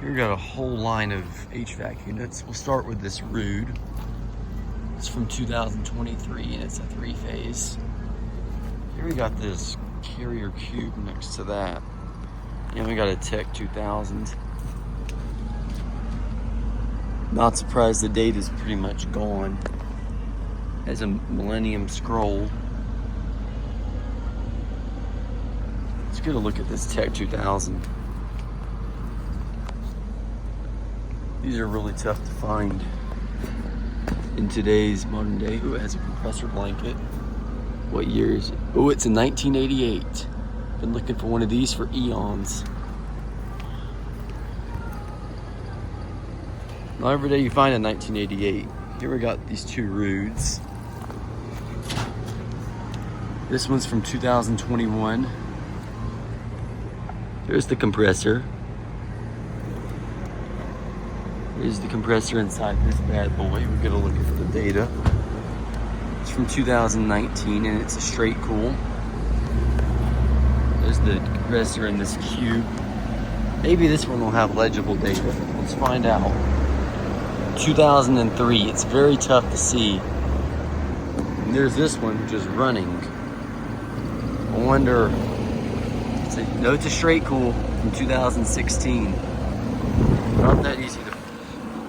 Here we got a whole line of HVAC units. We'll start with this Ruud. It's from 2023 and it's a 3-phase. Here we got this Carrier Cube next to that. And we got a TECH2000. Not surprised the date is pretty much gone. Has a Millennium Scroll. Let's get a look at this TECH2000. These are really tough to find in today's modern day. Ooh, it has a compressor blanket. What year is it? Oh, it's a 1988. Been looking for one of these for eons. Not every day you find a 1988. Here we got these two Ruuds. This one's from 2021. There's the compressor. Here's the compressor inside this bad boy. We're gonna look at the data. It's from 2019 and it's a straight cool. There's the compressor in this cube. Maybe this one will have legible data. Let's find out. 2003, it's very tough to see. And there's this one just running. I wonder, it's a straight cool from 2016. Not that easy to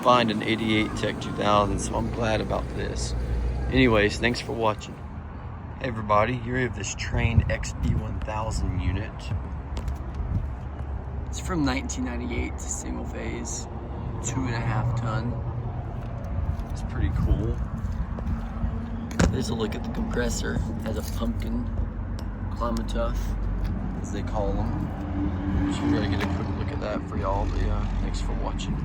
find an 88 TECH2000, so I'm glad about this. Anyways, thanks for watching. Hey everybody, here we have this Trane XB1000 unit. It's from 1998, single phase, 2.5 ton. It's pretty cool. There's a look at the compressor. It has a pumpkin Climatuf, as they call them. Just really get a quick look at that for y'all. But yeah, thanks for watching.